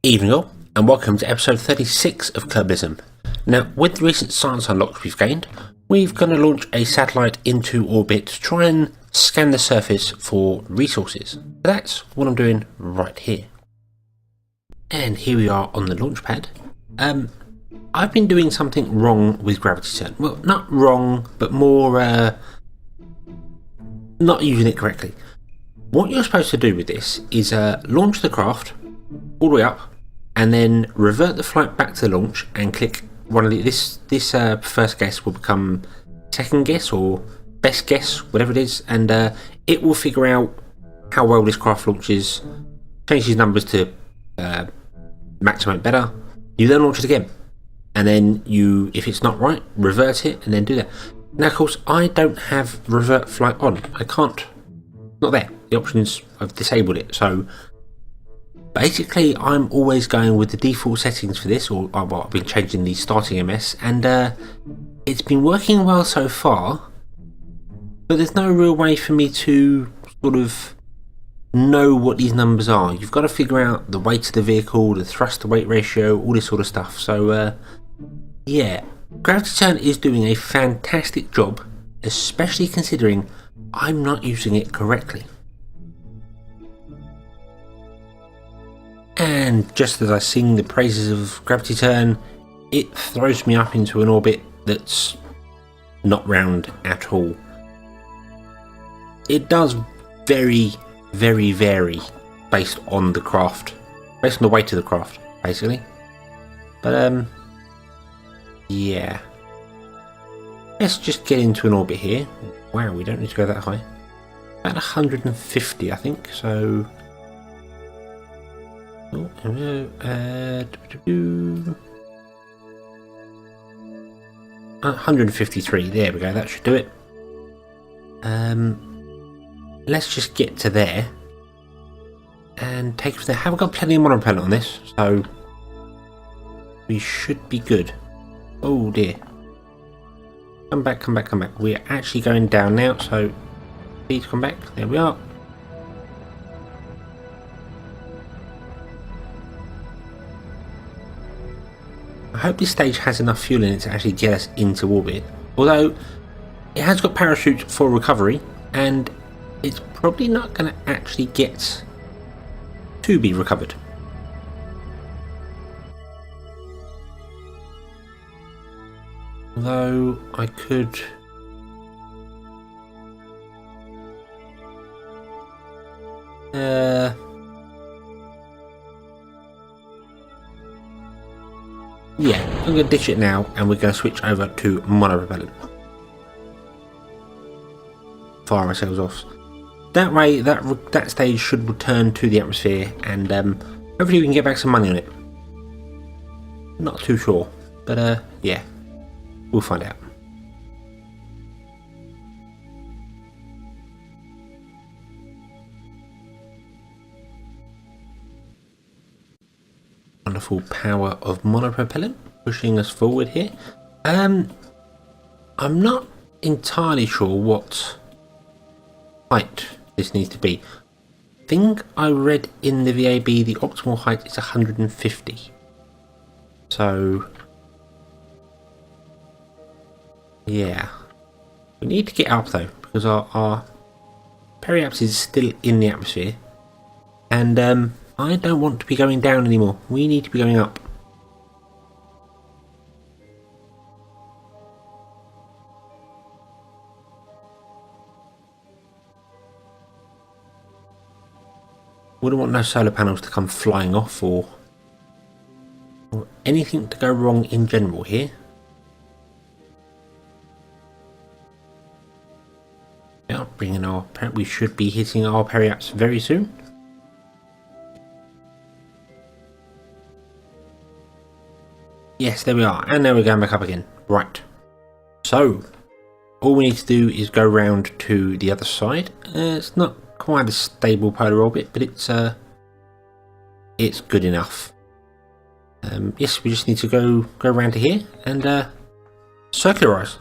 Evening all, and welcome to episode 36 of Kerbalism. Now, with the recent science unlocks we've gained, we're going to launch a satellite into orbit to try and scan the surface for resources. That's what I'm doing right here. And here we are on the launch pad. I've been doing something wrong with gravity turn. Well, not wrong, but more not using it correctly. What you're supposed to do with this is launch the craft all the way up, and then revert the flight back to the launch and click one of the, this first guess will become second guess or best guess, whatever it is, and it will figure out how well this craft launches, change these numbers to maximum better. You then launch it again, and then you, if it's not right, revert it and then do that. Now of course I don't have revert flight on. I can't, not there. The options, I've disabled it, so basically I'm always going with the default settings for this, or well, I've been changing the starting MS, and it's been working well so far, but there's no real way for me to sort of know what these numbers are. You've got to figure out the weight of the vehicle, the thrust to weight ratio, all this sort of stuff. So yeah, gravity turn is doing a fantastic job, especially considering I'm not using it correctly. And just as I sing the praises of gravity turn, it throws me up into an orbit that's not round at all. It does very vary based on the craft, based on the weight of the craft, basically. But yeah, let's just get into an orbit here. Wow, we don't need to go that high. About 150, I think. So 153. There we go. That should do it. Let's just get to there and take it from there. Haven't got plenty of monopropellant on this, so we should be good. Oh dear! Come back! Come back! Come back! We're actually going down now, so please come back. There we are. I hope this stage has enough fuel in it to actually get us into orbit, although it has got parachutes for recovery, and it's probably not going to actually get to be recovered. Although I could... yeah, I'm going to ditch it now, and we're going to switch over to monopropellant. Fire ourselves off. That way, that stage should return to the atmosphere, and hopefully we can get back some money on it. Not too sure, but yeah, we'll find out. Wonderful power of monopropellant pushing us forward here. I'm not entirely sure what height this needs to be. I think I read in the VAB the optimal height is 150. So yeah, we need to get up though, because our periaps is still in the atmosphere, and I don't want to be going down anymore. We need to be going up. Wouldn't want no solar panels to come flying off, or anything to go wrong in general here. Yeah, bringing our... we should be hitting our periaps very soon. Yes, there we are, and now we're going back up again. Right. So, all we need to do is go round to the other side. It's not quite a stable polar orbit, but it's good enough. Yes, we just need to go around to here and circularize.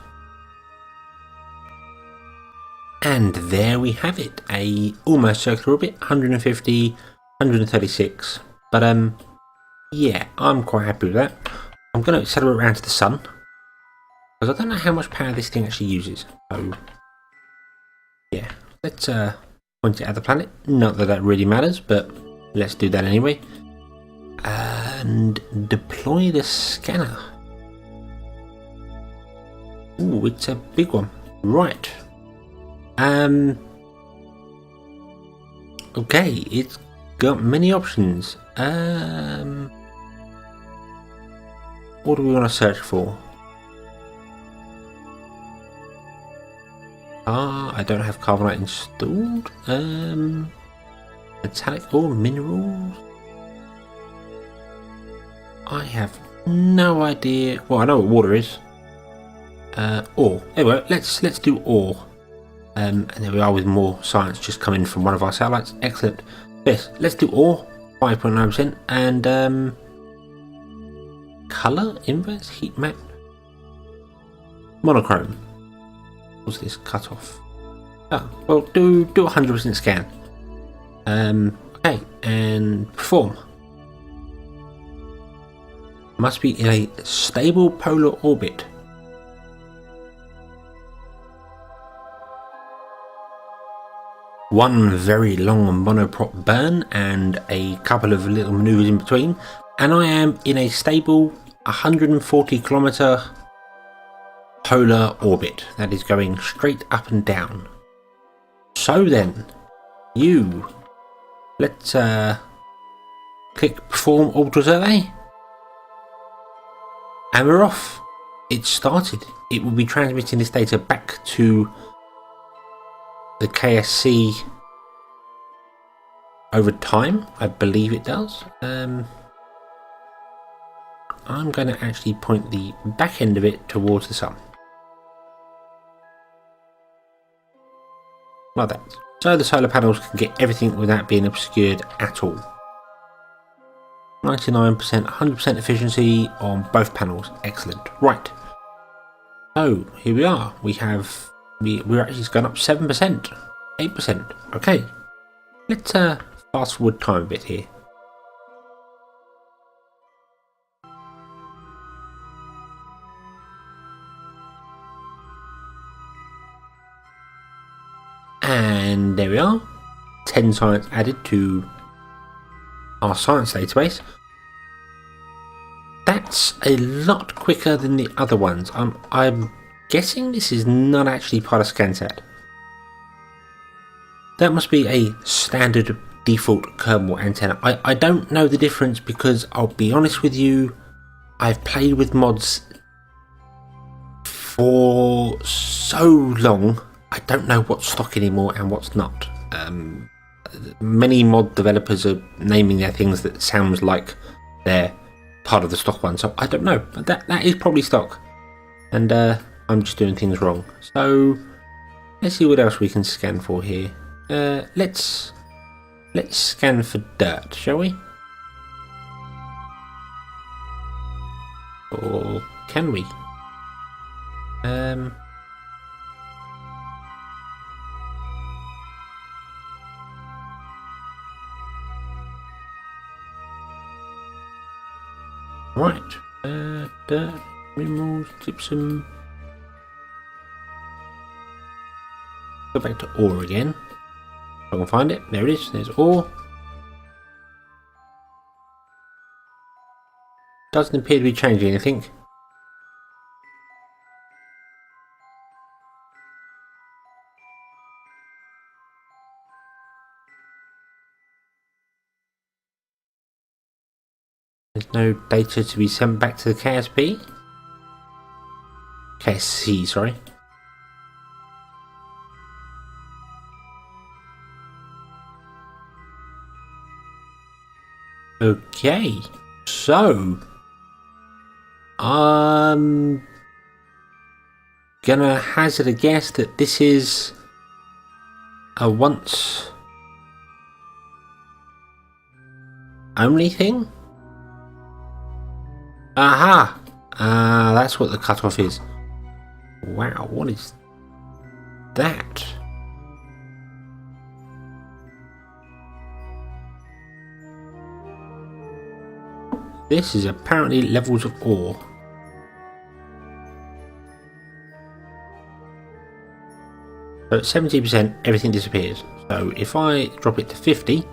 And there we have it, a almost circular orbit, 150, 136. But Yeah, I'm quite happy with that. I'm going to accelerate around to the sun, because I don't know how much power this thing actually uses. So, yeah, let's point it at the planet. Not that that really matters, but let's do that anyway. And deploy the scanner. Ooh, it's a big one. Right. Okay, it's got many options. What do we want to search for? I don't have carbonite installed. Metallic ore, minerals. I have no idea. Well, I know what water is. Ore. Anyway, let's do ore. And there we are with more science just coming from one of our satellites. Excellent. Yes, let's do ore. 5.9% and color inverse heat map. Monochrome. What's this cutoff? Oh, well, do 100% scan. Okay, and perform. Must be in a stable polar orbit. One very long monoprop burn and a couple of little maneuvers in between, and I am in a stable 140 kilometer polar orbit that is going straight up and down. So then, let's click perform orbital survey, and we're off. It started. It will be transmitting this data back to the KSC over time. I believe it does. I'm going to actually point the back end of it towards the sun. Like that. So the solar panels can get everything without being obscured at all. 99%, 100% efficiency on both panels. Excellent. Right. So here we are. We're actually gone up 7%, 8%. Okay. Let's fast forward time a bit here. And there we are. 10 science added to our science database. That's a lot quicker than the other ones. I'm guessing this is not actually part of ScanSat. That must be a standard default Kerbal antenna. I don't know the difference because I'll be honest with you, I've played with mods for so long, I don't know what's stock anymore and what's not. Many mod developers are naming their things that sounds like they're part of the stock one, so I don't know. That is probably stock, and I'm just doing things wrong. So let's see what else we can scan for here. Let's scan for dirt, shall we? Or can we? Right. Dirt, minerals, gypsum. Go back to ore again. If I can find it. There it is. There's ore. Doesn't appear to be changing anything. There's no data to be sent back to the KSP. KSC, sorry. Okay, so I'm gonna hazard a guess that this is a once only thing. Aha! That's what the cutoff is. Wow, what is that? This is apparently levels of ore. So at 70%, everything disappears. So if I drop it to 50,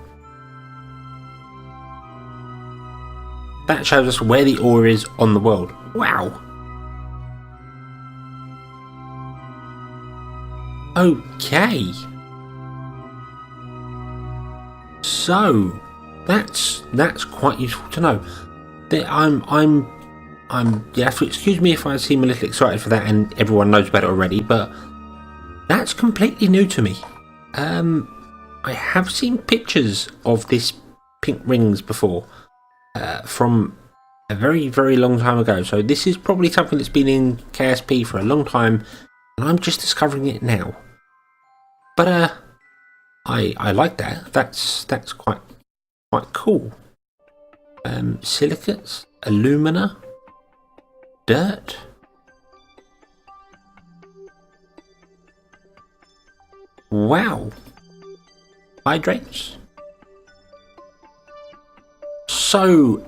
that shows us where the ore is on the world. Wow! Okay. So that's quite useful to know. You have to excuse me if I seem a little excited for that, and everyone knows about it already, but that's completely new to me. I have seen pictures of this pink rings before, from a very, very long time ago. So this is probably something that's been in KSP for a long time, and I'm just discovering it now. But I like that. That's quite cool. Silicates, alumina, dirt. Wow. Hydrates. So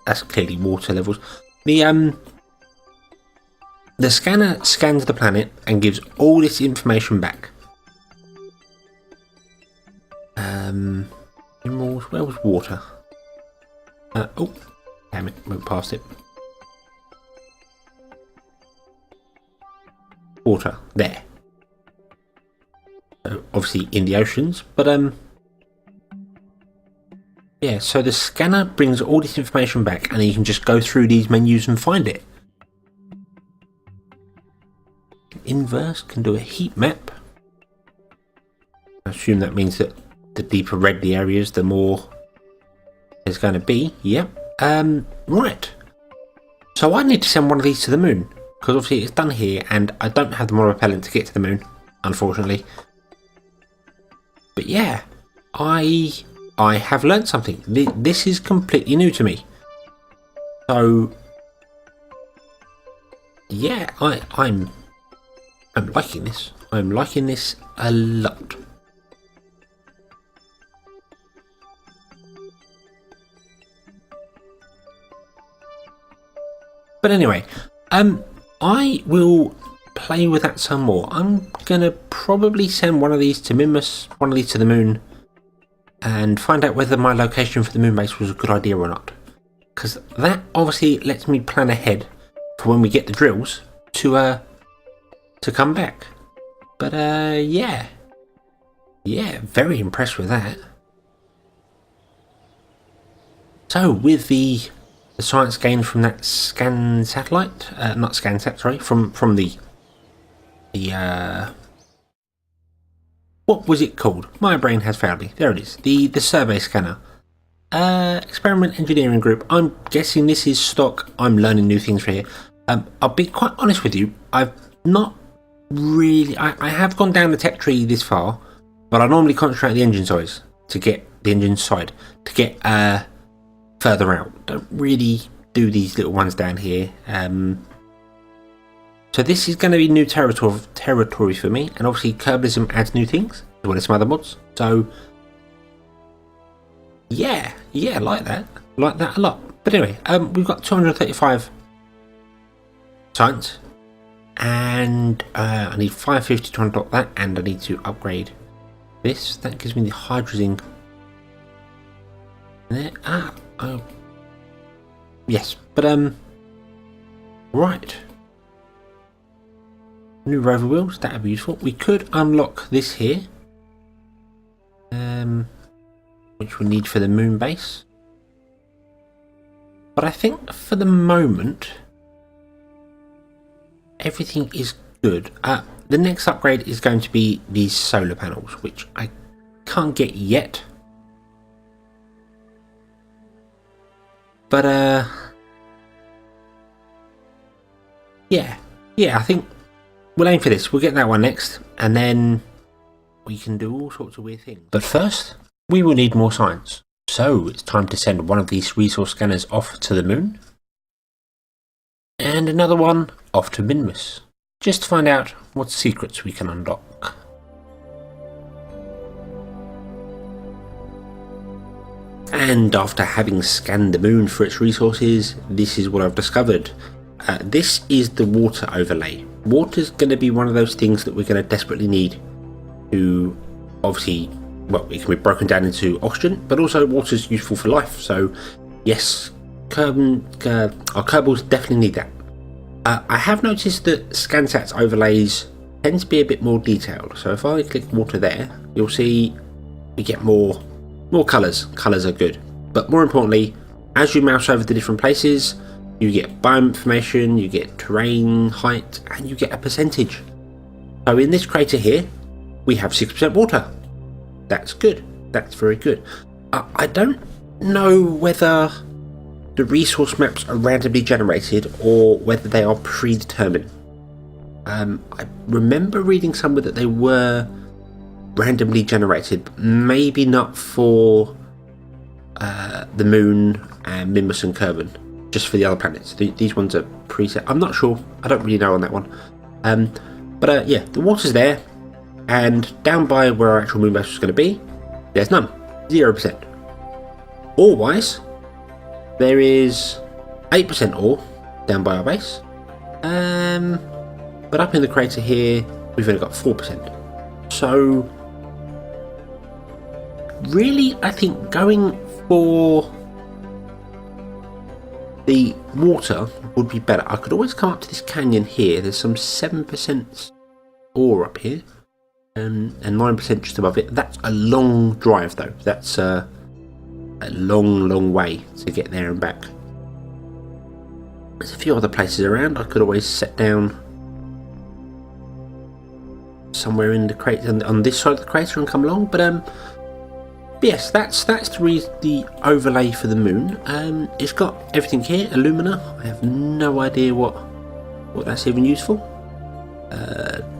that's clearly water levels. The scanner scans the planet and gives all this information back. Minerals, where was water? Oh, damn it, went past it. Water, there. So obviously in the oceans, but yeah, so the scanner brings all this information back, and you can just go through these menus and find it. Inverse can do a heat map. I assume that means that the deeper red the area is, the more there's going to be. Yep. Right. So I need to send one of these to the moon, because obviously it's done here, and I don't have the more repellent to get to the moon, unfortunately. But yeah, I have learned something. This is completely new to me. So yeah, I'm liking this. I'm liking this a lot. But anyway, I will play with that some more. I'm gonna probably send one of these to Minmus, one of these to the moon, and find out whether my location for the moon base was a good idea or not. Because that obviously lets me plan ahead for when we get the drills to come back. But yeah, very impressed with that. So with the science gained from that scan satellite, not scan sat, sorry, from the what was it called? My brain has failed me. There it is. The survey scanner. Experiment engineering group. I'm guessing this is stock. I'm learning new things for here. I'll be quite honest with you. I've not really. I have gone down the tech tree this far, but I normally concentrate on the engine size to get the engine side to get further out. Don't really do these little ones down here. So this is going to be new territory for me, and obviously Kerbalism adds new things as well as some other mods. So yeah, like that a lot. But anyway, we've got 235 science, and I need 550 to unlock that, and I need to upgrade this. That gives me the hydrogen. There, oh, yes, but right. New rover wheels, that would be useful. We could unlock this here, which we need for the moon base. But I think for the moment, everything is good. The next upgrade is going to be these solar panels, which I can't get yet. But yeah, I think we'll aim for this. We'll get that one next, and then we can do all sorts of weird things. But first, we will need more science. So it's time to send one of these resource scanners off to the moon, and another one off to Minmus, just to find out what secrets we can unlock. And after having scanned the moon for its resources, this is what I've discovered. This is the water overlay. Water's going to be one of those things that we're going to desperately need to, obviously, well, it can be broken down into oxygen, but also water's useful for life. So yes, our Kerbals definitely need that. I have noticed that ScanSat's overlays tend to be a bit more detailed. So if I click water there, you'll see we get more colours. Colours are good. But more importantly, as you mouse over the different places, you get biome information, you get terrain, height, and you get a percentage. So in this crater here, we have 6% water. That's good. That's very good. I don't know whether the resource maps are randomly generated or whether they are predetermined. I remember reading somewhere that they were randomly generated, but maybe not for the moon and Mimbus and Kerbin, just for the other planets. These ones are preset. I'm not sure. I don't really know on that one. But yeah, the water's there, and down by where our actual moon base is going to be, there's none. 0%. Ore-wise, there is 8% ore down by our base. But up in the crater here, we've only got 4%. So really, I think going for the water would be better. I could always come up to this canyon here. There's some 7% ore up here, and 9% just above it. That's a long drive though. That's a long way to get there and back. There's a few other places around. I could always set down somewhere in the crater, on this side of the crater, and come along. But yes, that's the overlay for the moon. It's got everything here. Alumina. I have no idea what that's even useful.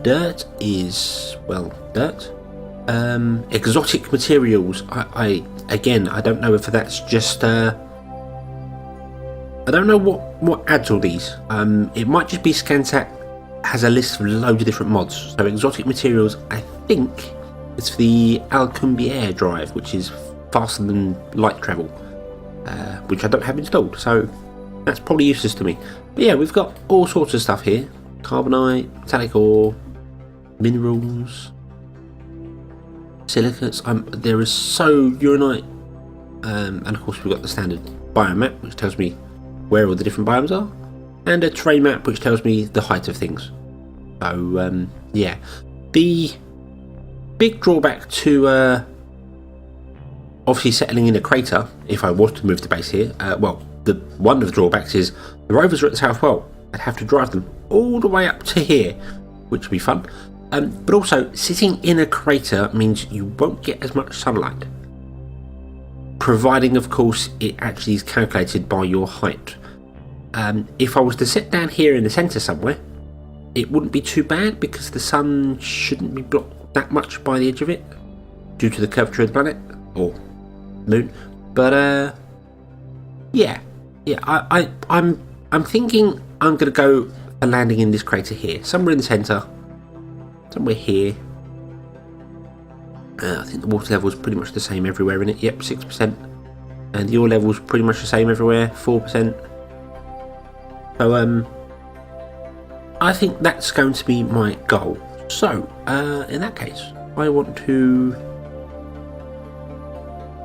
Dirt is, well, dirt. Exotic materials. I don't know if that's just I don't know what adds all these. It might just be ScanSat has a list of loads of different mods. So exotic materials, I think it's for the Alcumbier drive, which is faster than light travel, which I don't have installed, so that's probably useless to me. But yeah, we've got all sorts of stuff here. Carbonite, metallic ore, minerals, silicates. There is uranite, and of course we've got the standard biome map, which tells me where all the different biomes are, and a terrain map which tells me the height of things. So yeah, the big drawback to obviously settling in a crater, if I was to move the base here, well, one of the drawbacks is the rovers are at the South Pole. I'd have to drive them all the way up to here, which would be fun. But also, sitting in a crater means you won't get as much sunlight, providing, of course, it actually is calculated by your height. If I was to sit down here in the centre somewhere, it wouldn't be too bad because the sun shouldn't be blocked that much by the edge of it due to the curvature of the planet or moon. But yeah, I'm thinking I'm going to go for landing in this crater here, somewhere in the centre, somewhere here. I think the water level is pretty much the same everywhere in it. Yep, 6%, and the ore level is pretty much the same everywhere, 4%. So I think that's going to be my goal. So in that case, I want to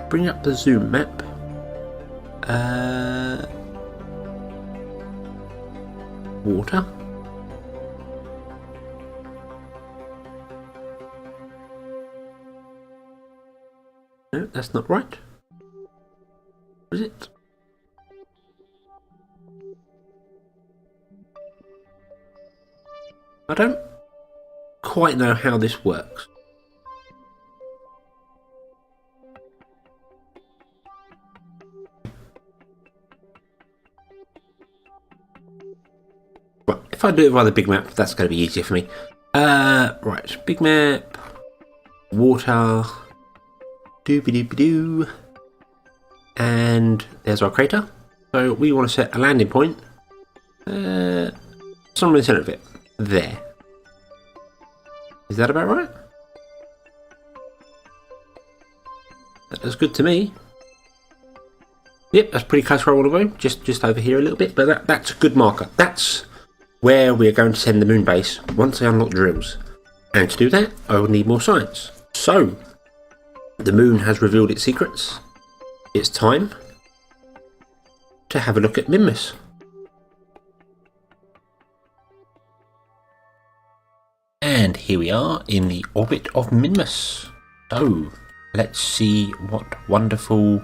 bring up the zoom map. Water. No, that's not right. Is it? I don't quite know how this works. Right, if I do it via the big map, that's going to be easier for me. Right, big map, water, doobie-doobie-doo, and there's our crater. So we want to set a landing point somewhere in the centre of it. There. Is that about right? That looks good to me. Yep, that's pretty close where I want to go. Just over here a little bit, but that's a good marker. That's where we're going to send the moon base once I unlock drills. And to do that, I will need more science. So, the moon has revealed its secrets. It's time to have a look at Minmus. And here we are in the orbit of Minmus. So, let's see what wonderful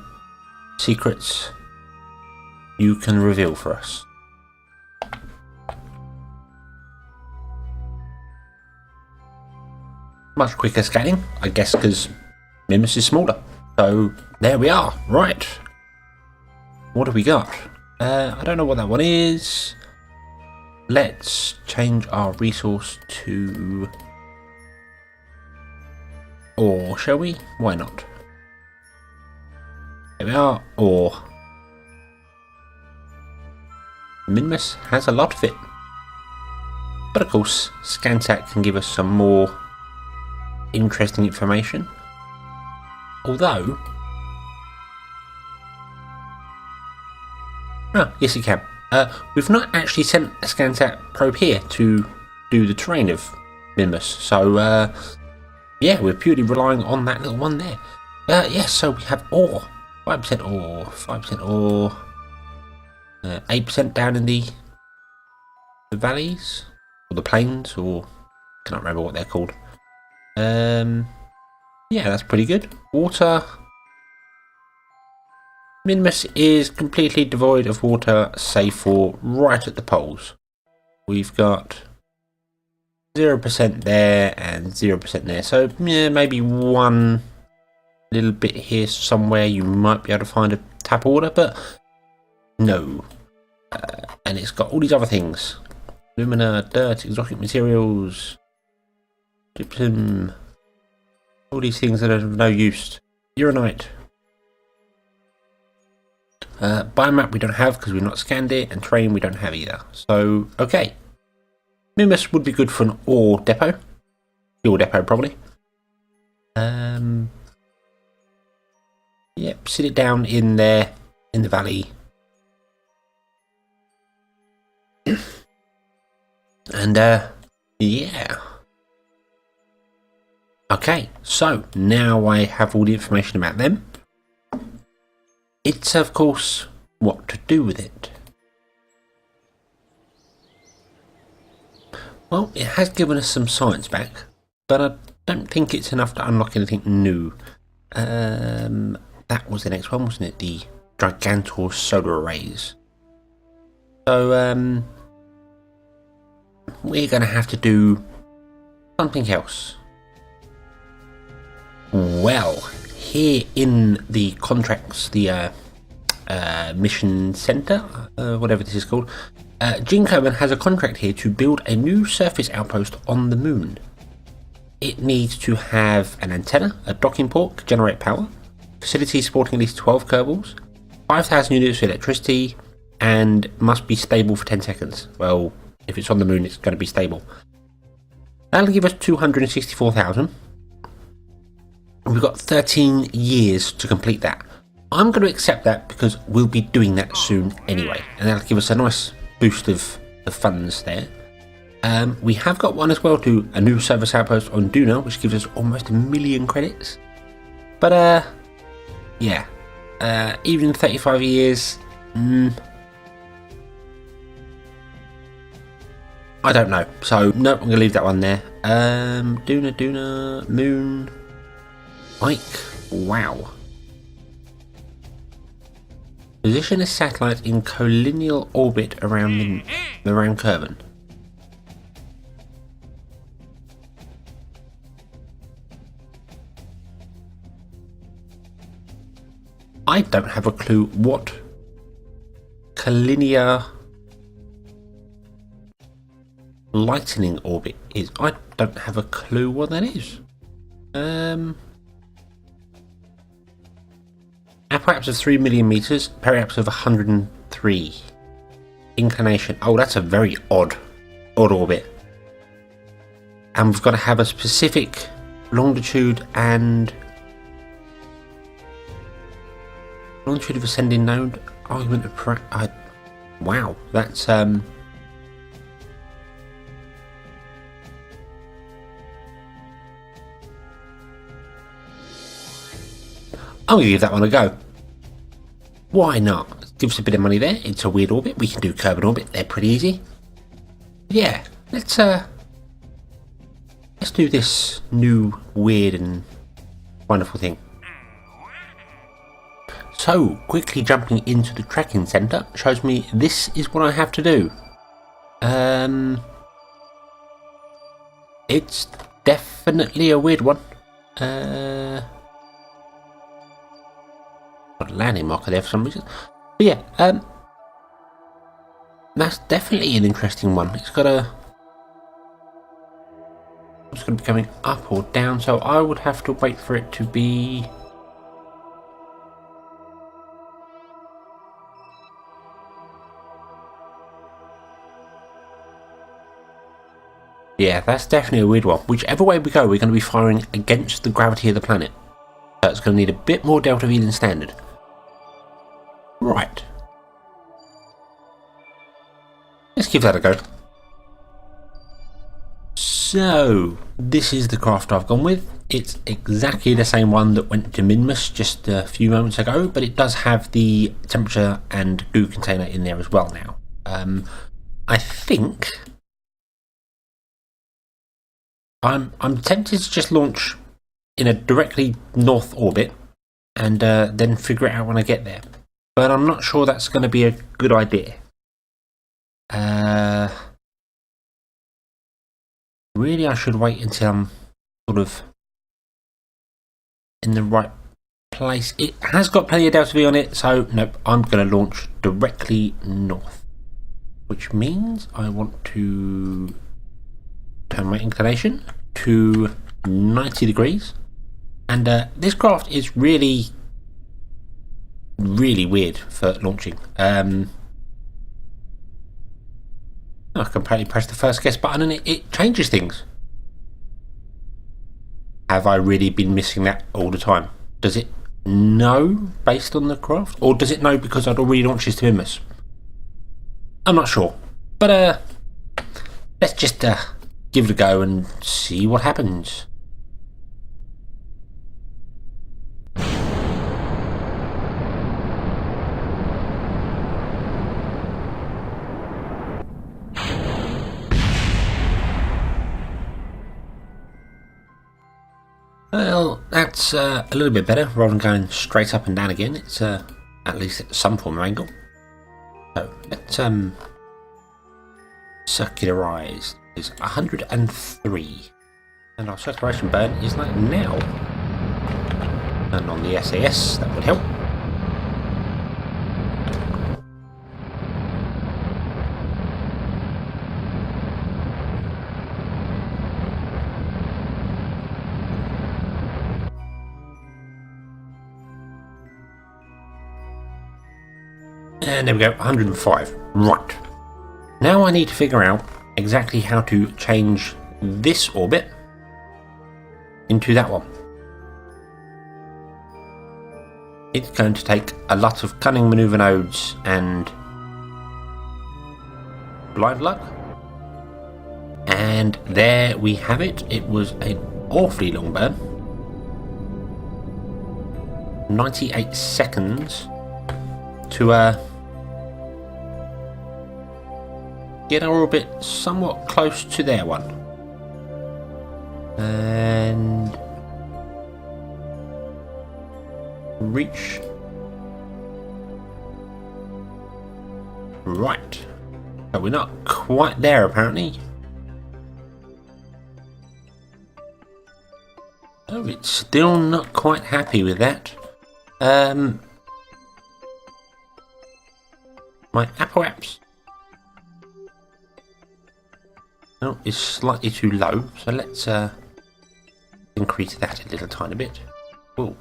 secrets you can reveal for us. Much quicker scanning, I guess, because Minmus is smaller. So there we are. Right. What have we got? I don't know what that one is. Let's change our resource to ore, shall we? Why not? There we are. Ore. Minmus has a lot of it. But of course, Scansat can give us some more interesting information. Although, yes it can. We've not actually sent a Scansat probe here to do the terrain of Minmus, so yeah, we're purely relying on that little one there. Yes, so we have ore, 5% ore, 5% ore, 8% down in the valleys, or the plains, or I can't remember what they're called. Yeah, that's pretty good. Water. Minmus is completely devoid of water, save for right at the poles. We've got 0% there and 0% there. So, yeah, maybe one little bit here somewhere you might be able to find a tap of water, but no. And it's got all these other things. Alumina, dirt, exotic materials, gypsum, all these things that are of no use. Uranite. Biomap we don't have because we've not scanned it, and terrain we don't have either. So, okay. Minmus would be good for an ore depot. Fuel depot, probably. Yep, sit it down in there, in the valley. And, yeah. Okay, so now I have all the information about them. It's, of course, what to do with it. Well, it has given us some science back, but I don't think it's enough to unlock anything new. That was the next one, wasn't it? The Gigantor solar arrays. So, we're going to have to do something else. Well, here in the contracts, the mission center, whatever this is called, Gene Kerbin has a contract here to build a new surface outpost on the moon. It needs to have an antenna, a docking port to generate power, facilities supporting at least 12 Kerbals, 5,000 units of electricity, and must be stable for 10 seconds. Well, if it's on the moon, it's going to be stable. That'll give us 264,000. We've got 13 years to complete that. I'm going to accept that because we'll be doing that soon anyway, and that'll give us a nice boost of the funds there. We have got one as well to a new service outpost on Duna, which gives us almost 1 million credits. But yeah, even 35 years, I don't know. So no, I'm going to leave that one there. Duna, moon. Like, wow. Position a satellite in collineal orbit around Kerbin. I don't have a clue what Kolniya lightning orbit is. I don't have a clue what that is. Apoapse of 3 million meters, periapse of 103. Inclination. Oh, that's a very odd orbit. And we've got to have a specific longitude and longitude of ascending node, argument of wow, that's I'm gonna give that one a go. Why not? Give us a bit of money there. It's a weird orbit. We can do Kerbin orbit. They're pretty easy. Yeah, let's do this new weird and wonderful thing. So, quickly jumping into the tracking center shows me this is what I have to do. It's definitely a weird one. Got a landing marker there for some reason. But yeah, that's definitely an interesting one. It's going to be coming up or down, so I would have to wait for it to be... Yeah, that's definitely a weird one. Whichever way we go, we're going to be firing against the gravity of the planet. So it's going to need a bit more delta V than standard. Right. Let's give that a go. So, this is the craft I've gone with. It's exactly the same one that went to Minmus just a few moments ago, but it does have the temperature and goo container in there as well now. I think I'm tempted to just launch in a directly north orbit and then figure it out when I get there. But I'm not sure that's going to be a good idea. Really, I should wait until I'm sort of in the right place. It has got plenty of delta V on it, so nope, I'm going to launch directly north. Which means I want to turn my inclination to 90 degrees. And this craft is really weird for launching. I can probably press the first guess button and it changes things. Have I really been missing that all the time? Does it know based on the craft? Or does it know because I'd already launched this to Minmus? I'm not sure. But let's just give it a go and see what happens. Well, that's a little bit better rather than going straight up and down again. It's at least at some form of angle. So let's circularize is 103, and our circulation burn is like now. And on the SAS, that would help. And there we go, 105. Right. Now I need to figure out exactly how to change this orbit into that one. It's going to take a lot of cunning maneuver nodes and blind luck. And there we have it. It was an awfully long burn. 98 seconds to get our orbit somewhat close to their one. And reach. Right. But we're not quite there apparently. Oh, it's still not quite happy with that. My Apple apps. Oh, is slightly too low, so let's increase that a little tiny bit. Ooh.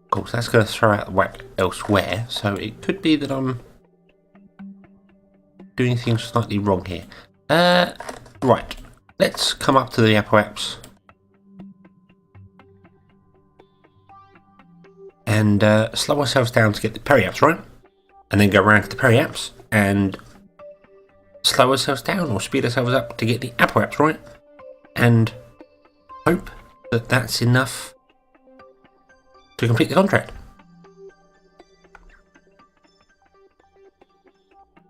Of course, that's going to throw out the whack elsewhere, so it could be that I'm doing things slightly wrong here. Right, let's come up to the Apple apps and slow ourselves down to get the Peri apps, right? And then go around to the Peri apps and slow ourselves down or speed ourselves up to get the Apple apps, right? And hope that that's enough to complete the contract.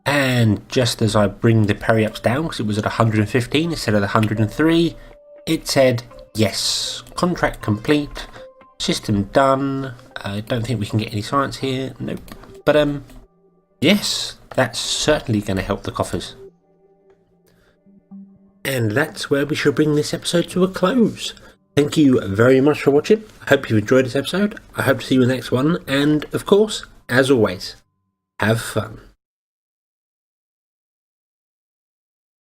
And just as I bring the Peri apps down, because it was at 115 instead of the 103, it said, yes, contract complete, system done. I don't think we can get any science here, nope. But yes, that's certainly going to help the coffers. And that's where we shall bring this episode to a close. Thank you very much for watching. I hope you've enjoyed this episode. I hope to see you in the next one. And of course, as always, have fun.